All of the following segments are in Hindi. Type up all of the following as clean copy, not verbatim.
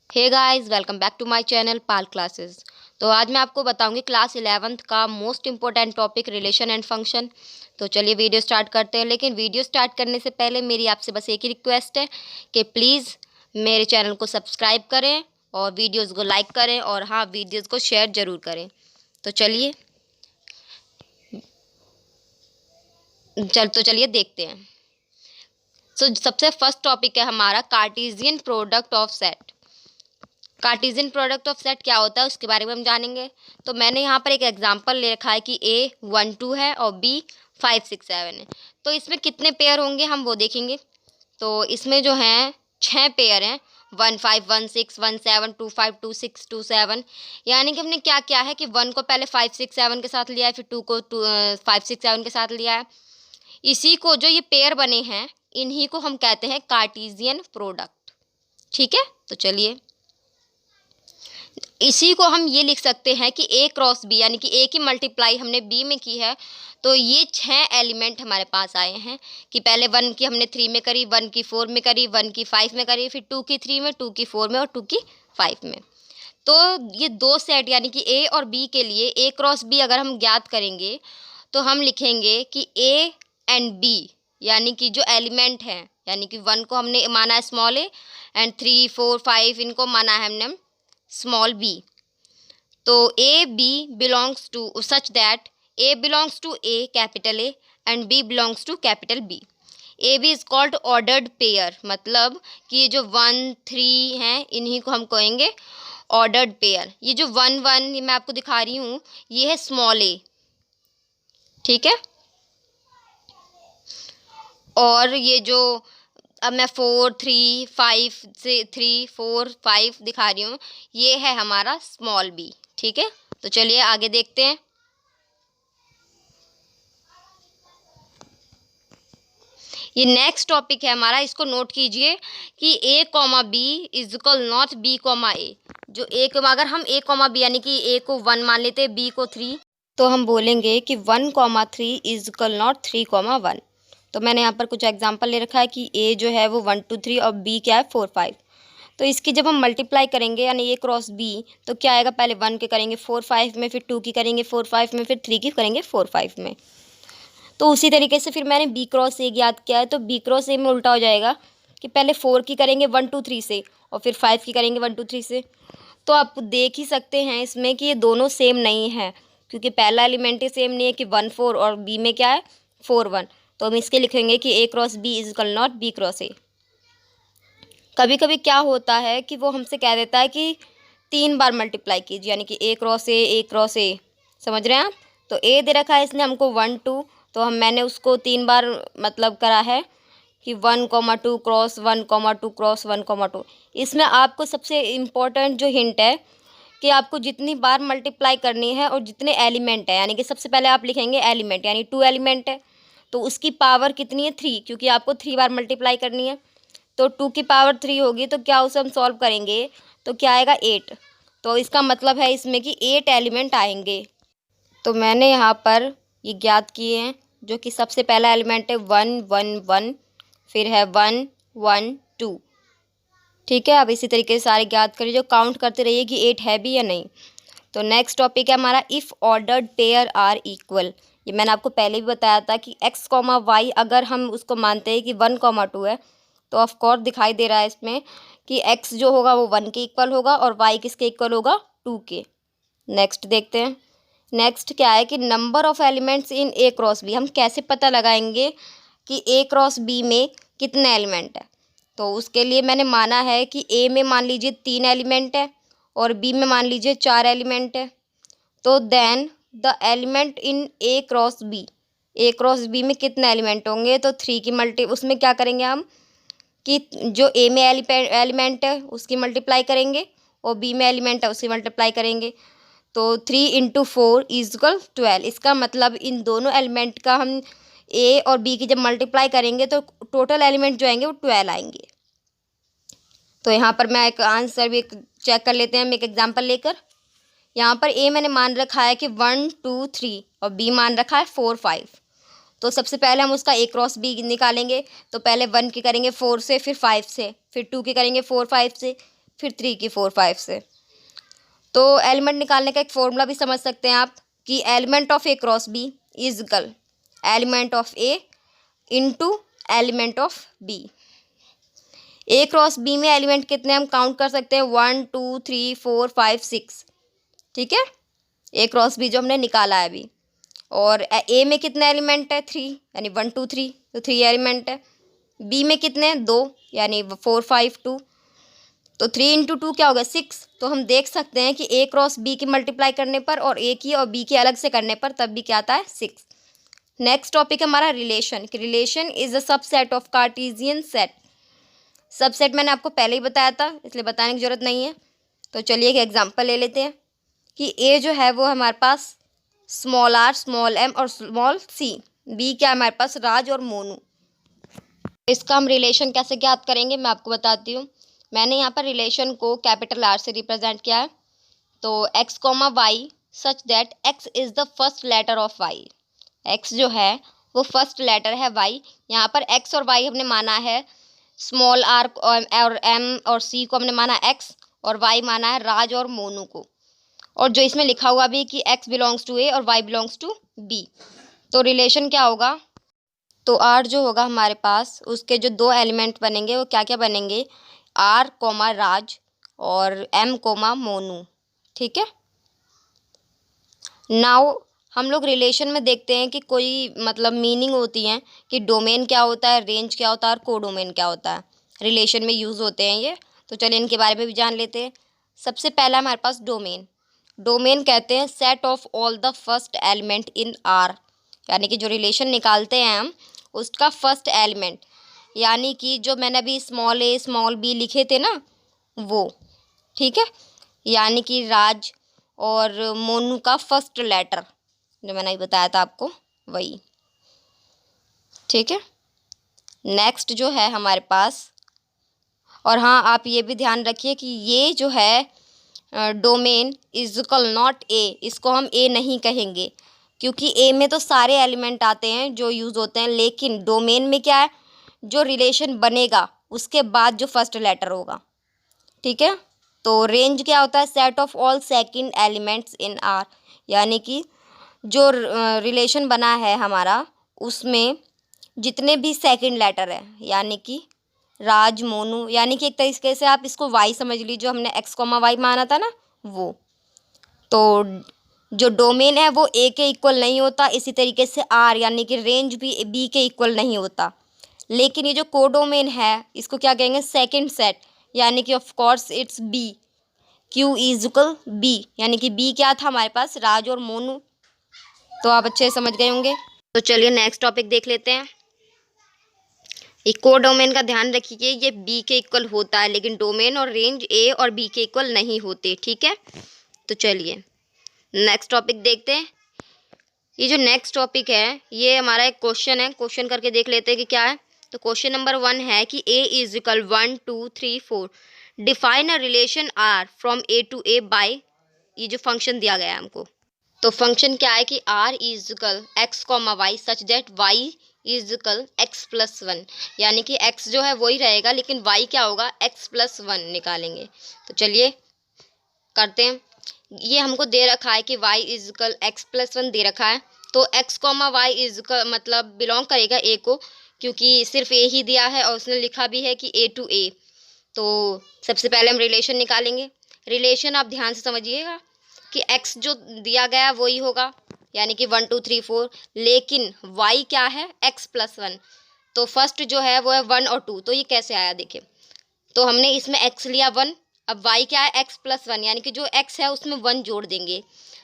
Hey guys, welcome back to my channel Pal classes. तो आज मैं आपको बताऊंगी क्लास 11th का most important topic relation and function. तो चलिए वीडियो स्टार्ट करते हैं। लेकिन वीडियो स्टार्ट करने से पहले मेरी आपसे बस एक ही रिक्वेस्ट है कि प्लीज़ मेरे चैनल को सब्सक्राइब करें और वीडियोज़ को लाइक करें और हाँ, वीडियोज़ को शेयर ज़रूर करें। तो चलिए देखते हैं। सबसे फर्स्ट टॉपिक है हमारा Cartesian product of set. Cartesian product of set क्या होता है उसके बारे में हम जानेंगे। तो मैंने यहाँ पर एक एग्जांपल ले रखा है कि ए 1 2 है और बी 5 6 7 है। तो इसमें कितने पेयर होंगे हम वो देखेंगे। तो इसमें जो हैं 6 पेयर हैं, 1 5 1 6 1 7 2 5 2 6 2 7। यानी कि हमने क्या किया है कि 1 को पहले 5 6 7 के साथ लिया है, फिर 2 को 5 6 7 के साथ लिया है। इसी को जो ये पेयर बने हैं इन्हीं को हम कहते हैं कार्टेशियन प्रोडक्ट। ठीक है, तो चलिए इसी को हम ये लिख सकते हैं कि ए क्रॉस बी, यानी कि ए की मल्टीप्लाई हमने बी में की है। तो ये 6 एलिमेंट हमारे पास आए हैं कि पहले 1 की हमने 3 में करी, 1 की 4 में करी, 1 की 5 में करी, फिर 2 की 3 में, 2 की 4 में और 2 की 5 में। तो ये दो सेट यानी कि ए और बी के लिए ए क्रॉस बी अगर हम ज्ञात करेंगे तो हम लिखेंगे कि ए एंड बी यानी कि जो एलिमेंट हैं, यानी कि 1 को हमने माना है स्मॉल ए एंड 3 4 5 इनको माना है हमने स्मॉल बी। तो A B belongs to such that A belongs to A capital A and B belongs to capital B. A B is called ordered pair, मतलब कि ये जो 1 3 हैं इन्हीं को हम कहेंगे ऑर्डर्ड पेयर। ये जो 1 1 ये मैं आपको दिखा रही हूँ ये है स्मॉल ए, ठीक है। और ये जो अब मैं 4 3 5 से 3 4 5 दिखा रही हूँ ये है हमारा स्मॉल बी, ठीक है। तो चलिए आगे देखते हैं। ये नेक्स्ट टॉपिक है हमारा, इसको नोट कीजिए कि A comma B is equal not B comma A. जो ए को अगर हम ए कॉमा बी यानी कि ए को 1 मान लेते हैं, बी को 3, तो हम बोलेंगे कि 1 comma 3 is equal not 3 comma 1। तो मैंने यहाँ पर कुछ एग्जांपल ले रखा है कि ए जो है वो 1 2 3 और बी क्या है 4 5। तो इसकी जब हम मल्टीप्लाई करेंगे यानी ए क्रॉस बी तो क्या आएगा, पहले 1 के करेंगे 4 5 में, फिर 2 की करेंगे 4 5 में, फिर 3 की करेंगे 4 5 में। तो उसी तरीके से फिर मैंने बी क्रॉस ए याद किया है, तो बी क्रॉस ए में उल्टा हो जाएगा कि पहले 4 की करेंगे 1 2 3 से और फिर 5 की करेंगे 1 2 3 से। तो आप देख ही सकते हैं इसमें कि ये दोनों सेम नहीं है, क्योंकि पहला एलिमेंट ही सेम नहीं है कि 1 4 और बी में क्या है 4 1। तो हम इसके लिखेंगे कि A cross B is equal not B cross A. कभी कभी क्या होता है कि वो हमसे कह देता है कि 3 बार मल्टीप्लाई कीजिए, यानी कि ए क्रॉस ए क्रॉस ए, समझ रहे हैं आप। तो ए दे रखा है इसने हमको 1 2, तो मैंने उसको 3 बार मतलब करा है कि 1 2 क्रॉस 1 2 क्रॉस 1 2। इसमें आपको सबसे इम्पोर्टेंट जो हिंट है कि आपको जितनी बार मल्टीप्लाई करनी है और जितने एलिमेंट है, यानी कि सबसे पहले आप लिखेंगे एलिमेंट, यानी 2 एलिमेंट है तो उसकी पावर कितनी है 3, क्योंकि आपको 3 बार मल्टीप्लाई करनी है। तो 2 की पावर 3 होगी तो क्या उसे हम सॉल्व करेंगे तो क्या आएगा 8। तो इसका मतलब है इसमें कि 8 एलिमेंट आएंगे। तो मैंने यहाँ पर ये ज्ञात किए हैं, जो कि सबसे पहला एलिमेंट है 1 1 1, फिर है 1 1 2, ठीक है। अब इसी तरीके से सारे ज्ञात करिए, जो काउंट करते रहिए कि 8 है भी या नहीं। तो नेक्स्ट टॉपिक है हमारा if ordered pair are equal. ये मैंने आपको पहले भी बताया था कि x कॉमा वाई अगर हम उसको मानते हैं कि 1 2 है तो ऑफ कोर्स दिखाई दे रहा है इसमें कि x जो होगा वो 1 के इक्वल होगा और y किसके इक्वल होगा 2 के। नेक्स्ट देखते हैं। नेक्स्ट क्या है कि number of elements in A cross B. हम कैसे पता लगाएंगे कि ए क्रॉस बी में कितने एलिमेंट है। तो उसके लिए मैंने माना है कि ए में मान लीजिए 3 एलिमेंट है और बी में मान लीजिए 4 एलिमेंट है। तो then the element in A cross B, A cross B में कितने एलिमेंट होंगे, तो 3 की मल्टी उसमें क्या करेंगे हम कि जो ए में एलिमेंट है उसकी मल्टीप्लाई करेंगे और बी में एलिमेंट है उसकी मल्टीप्लाई करेंगे। तो 3 इंटू 4 इजकल 12। इसका मतलब इन दोनों एलिमेंट का हम ए और बी की जब मल्टीप्लाई करेंगे तो टोटल एलिमेंट जो आएंगे वो 12 आएंगे। तो यहाँ पर मैं एक आंसर भी चेक कर लेते हैं हम एक एग्जांपल लेकर। यहाँ पर ए मैंने मान रखा है कि 1 2 3 और बी मान रखा है 4 5। तो सबसे पहले हम उसका ए क्रॉस बी निकालेंगे। तो पहले 1 की करेंगे 4 से, फिर 5 से, फिर 2 की करेंगे 4 5 से, फिर 3 की 4 5 से। तो एलिमेंट निकालने का एक फॉर्मूला भी समझ सकते हैं आप कि element of A cross B is equal element of A into element of B. A cross B में एलिमेंट कितने हम काउंट कर सकते हैं, 1 2 3 4 5 6, ठीक है। ए क्रॉस बी जो हमने निकाला है अभी, और ए में कितने एलिमेंट है, 3 यानी 1 2 3, तो 3 एलिमेंट है। बी में कितने, 2 यानी 4 5 2, तो 3 इंटू 2 क्या होगा, 6। तो हम देख सकते हैं कि ए क्रॉस बी की मल्टीप्लाई करने पर और ए की और बी की अलग से करने पर तब भी क्या आता है, 6। नेक्स्ट टॉपिक है हमारा रिलेशन, कि relation is a subset of Cartesian set. Subset मैंने आपको पहले ही बताया था, इसलिए बताने की ज़रूरत नहीं है। तो चलिए एक एग्जांपल ले लेते हैं कि ए जो है वो हमारे पास स्मॉल आर, स्मॉल एम और स्मॉल सी, बी क्या है हमारे पास राज और मोनू। इसका हम रिलेशन कैसे ज्ञात करेंगे मैं आपको बताती हूँ। मैंने यहाँ पर रिलेशन को कैपिटल आर से रिप्रेजेंट किया है। तो x comma y such that x is the first letter of y. X जो है वो फर्स्ट लेटर है वाई। यहाँ पर एक्स और वाई हमने माना है स्मॉल आर और एम और सी को हमने माना एक्स, और वाई माना है राज और मोनू को। और जो इसमें लिखा हुआ भी कि एक्स बिलोंग्स टू ए और वाई बिलोंग्स टू बी। तो रिलेशन क्या होगा, तो आर जो होगा हमारे पास उसके जो 2 एलिमेंट बनेंगे वो क्या क्या बनेंगे, आर कोमा राज और एम कोमा मोनू, ठीक है। नाउ हम लोग रिलेशन में देखते हैं कि कोई मतलब मीनिंग होती है कि डोमेन क्या होता है, रेंज क्या होता है और कोडोमेन क्या होता है। रिलेशन में यूज़ होते हैं ये, तो चलिए इनके बारे में भी जान लेते हैं। सबसे पहला हमारे पास डोमेन। डोमेन कहते हैं set of all the first element in are, यानी कि जो रिलेशन निकालते हैं हम उसका फर्स्ट एलिमेंट, यानी कि जो मैंने अभी स्मॉल ए स्मॉल बी लिखे थे ना वो, ठीक है। यानी कि राज और मोनू का फर्स्ट लेटर जो मैंने अभी बताया था आपको वही, ठीक है। नेक्स्ट जो है हमारे पास, और हाँ आप ये भी ध्यान रखिए कि ये जो है domain is equal not a, इसको हम ए नहीं कहेंगे क्योंकि ए में तो सारे एलिमेंट आते हैं जो यूज़ होते हैं, लेकिन डोमेन में क्या है, जो रिलेशन बनेगा उसके बाद जो फर्स्ट लेटर होगा, ठीक है। तो रेंज क्या होता है, set of all second elements in are, यानी कि जो रिलेशन बना है हमारा उसमें जितने भी सेकंड लेटर है, यानी कि राज मोनू, यानी कि एक तरीके से आप इसको वाई समझ लीजिए, जो हमने एक्स कॉमा वाई माना था ना वो। तो जो डोमेन है वो ए के इक्वल नहीं होता, इसी तरीके से आर यानी कि रेंज भी बी के इक्वल नहीं होता। लेकिन ये जो कोडोमेन है इसको क्या कहेंगे, सेकंड सेट, यानी कि of course it's B, Q is equal B, यानी कि बी क्या था हमारे पास, राज और मोनू। तो आप अच्छे से समझ गए होंगे। तो चलिए नेक्स्ट टॉपिक देख लेते हैं। कोडोमेन का ध्यान रखिए, ये बी के इक्वल होता है, लेकिन डोमेन और रेंज ए और बी के इक्वल नहीं होते, ठीक है। तो चलिए नेक्स्ट टॉपिक देखते हैं। ये जो नेक्स्ट टॉपिक है ये हमारा एक क्वेश्चन है, क्वेश्चन करके देख लेते हैं कि क्या है। तो क्वेश्चन नंबर 1 है कि A is equal 1 2 3 4, define a relation R from A to A by, ये जो फंक्शन दिया गया है हमको। तो फंक्शन क्या है कि R is equal x comma y such that y is equal x plus 1, यानी कि एक्स जो है वही रहेगा लेकिन वाई क्या होगा, एक्स प्लस 1 निकालेंगे। तो चलिए करते हैं। ये हमको दे रखा है कि y is equal x plus 1 दे रखा है, तो x comma y is equal मतलब बिलोंग करेगा ए को, क्योंकि सिर्फ ए ही दिया है और उसने लिखा भी है कि ए टू ए। तो सबसे पहले हम रिलेशन निकालेंगे। रिलेशन आप ध्यान से समझिएगा कि x जो दिया गया वही होगा, यानी कि 1 2 3 4, लेकिन y क्या है, x प्लस 1। तो फर्स्ट जो है वो है 1 और 2, तो ये कैसे आया देखिए। तो हमने इसमें x लिया 1, अब y क्या है, x प्लस 1, यानी कि जो x है उसमें 1 जोड़ देंगे,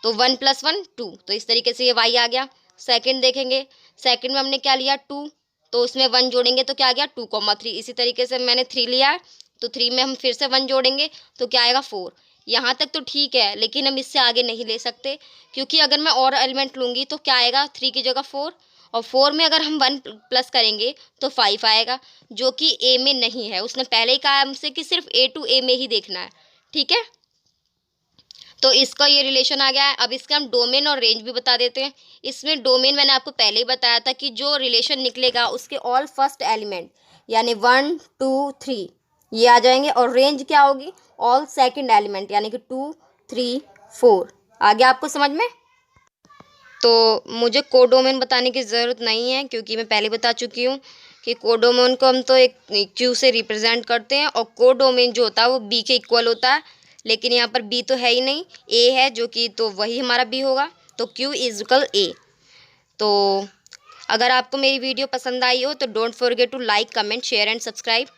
तो 1 प्लस 1 2, तो इस तरीके से ये y आ गया। सेकंड देखेंगे, सेकंड में हमने क्या लिया 2, तो उसमें 1 जोड़ेंगे तो क्या आ गया 2,3। इसी तरीके से मैंने 3 लिया है, तो 3 में हम फिर से 1 जोड़ेंगे तो क्या आएगा 4। यहाँ तक तो ठीक है, लेकिन हम इससे आगे नहीं ले सकते, क्योंकि अगर मैं और एलिमेंट लूँगी तो क्या आएगा, 3 की जगह 4, और 4 में अगर हम 1 प्लस करेंगे तो 5 आएगा, जो कि ए में नहीं है। उसने पहले ही कहा हमसे कि सिर्फ ए टू ए में ही देखना है, ठीक है। तो इसका ये रिलेशन आ गया है। अब इसके हम डोमेन और रेंज भी बता देते हैं। इसमें डोमेन मैंने आपको पहले ही बताया था कि जो रिलेशन निकलेगा उसके ऑल फर्स्ट एलिमेंट, यानी 1 2 3, ये आ जाएंगे। और रेंज क्या होगी, ऑल सेकंड एलिमेंट, यानी कि 2 3 4। आ गया आपको समझ में। तो मुझे कोडोमेन बताने की ज़रूरत नहीं है, क्योंकि मैं पहले बता चुकी हूँ कि कोडोमेन को हम तो एक क्यू से रिप्रेजेंट करते हैं, और कोडोमेन जो होता है वो बी के इक्वल होता है। लेकिन यहाँ पर बी तो है ही नहीं, ए है, जो कि तो वही हमारा बी होगा। तो क्यू इज इक्वल ए। तो अगर आपको मेरी वीडियो पसंद आई हो तो don't forget to like, comment, share and subscribe.